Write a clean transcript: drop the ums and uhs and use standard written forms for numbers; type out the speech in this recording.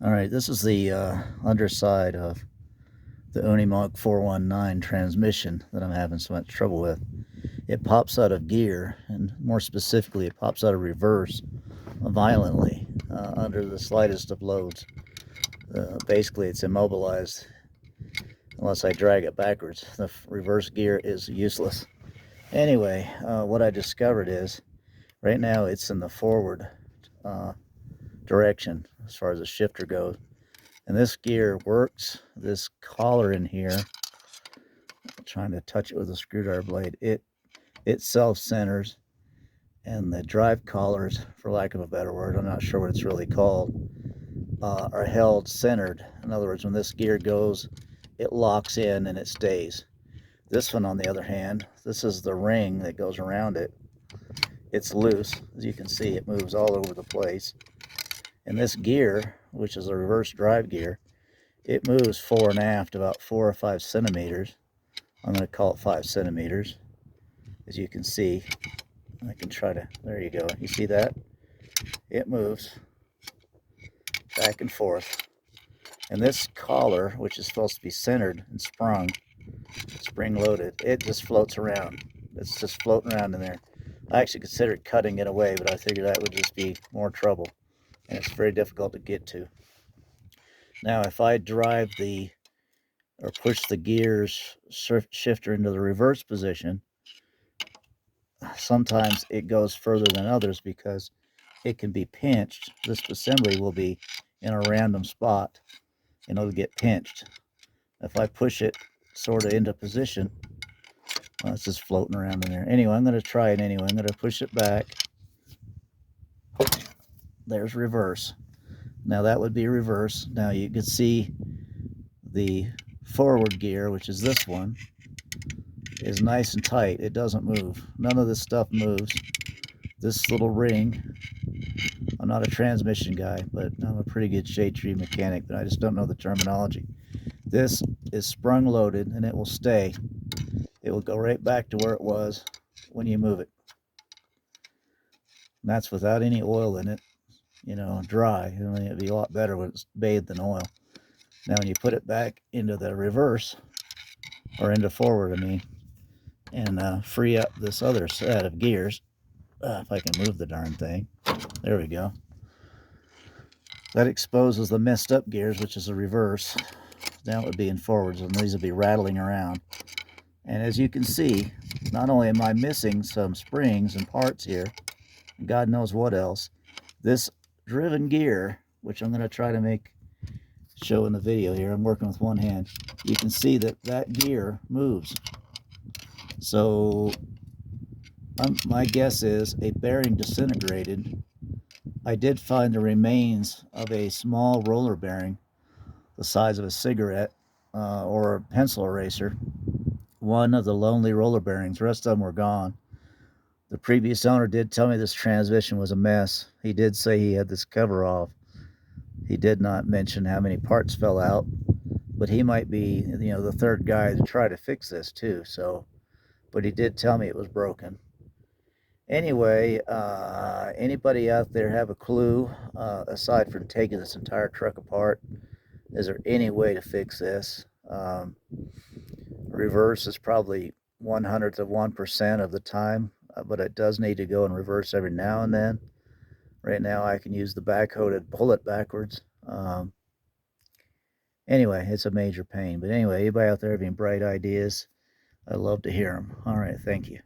All right, this is the underside of the Unimog 419 transmission that I'm having so much trouble with. It pops out of gear, and more specifically, it pops out of reverse violently under the slightest of loads. Basically, it's immobilized unless I drag it backwards. The reverse gear is useless. Anyway, what I discovered is right now it's in the forward direction as far as the shifter goes. And this gear works. This collar in here, I'm trying to touch it with a screwdriver blade, it self-centers, and the drive collars, for lack of a better word, I'm not sure what it's really called, are held centered. In other words, when this gear goes, it locks in and it stays. This one, on the other hand, this is the ring that goes around it. It's loose. As you can see, it moves all over the place. And this gear, which is a reverse drive gear, it moves fore and aft about 4 or 5 centimeters. I'm going to call it 5 centimeters. As you can see, I can try to, there you go. You see that? It moves back and forth. And this collar, which is supposed to be centered and spring loaded, it just floats around. It's just floating around in there. I actually considered cutting it away, but I figured that would just be more trouble. And it's very difficult to get to. Now, if I drive or push the gears shifter into the reverse position, sometimes it goes further than others because it can be pinched. This assembly will be in a random spot and it'll get pinched. If I push it sort of into position, well, it's just floating around in there. Anyway, I'm going to try it anyway. I'm going to push it back. There's reverse. Now that would be reverse. Now you can see the forward gear, which is this one, is nice and tight. It doesn't move. None of this stuff moves. This little ring, I'm not a transmission guy, but I'm a pretty good shade tree mechanic, but I just don't know the terminology. This is sprung loaded and it will stay. It will go right back to where it was when you move it. And that's without any oil in it, dry. I mean, it'd be a lot better when it's bathed in oil. Now when you put it back into the reverse, or into forward, I mean, and free up this other set of gears, if I can move the darn thing, there we go. That exposes the messed up gears, which is the reverse. Now it would be in forwards, and these would be rattling around. And as you can see, not only am I missing some springs and parts here, and God knows what else, this driven gear, which I'm going to try to show in the video here, I'm working with one hand, you can see that gear moves. So my guess is a bearing disintegrated. I did find the remains of a small roller bearing the size of a cigarette or a pencil eraser. One of the lonely roller bearings. The rest of them were gone. The previous owner did tell me this transmission was a mess. He did say he had this cover off. He did not mention how many parts fell out, but he might be, the third guy to try to fix this too. So, but he did tell me it was broken. Anyway, anybody out there have a clue, aside from taking this entire truck apart? Is there any way to fix this? Reverse is probably 1/100% of the time, but it does need to go in reverse every now and then. Right now I can use the backhoe to pull it backwards. Anyway, it's a major pain. But anyway, anybody out there having bright ideas, I'd love to hear them. All right, thank you.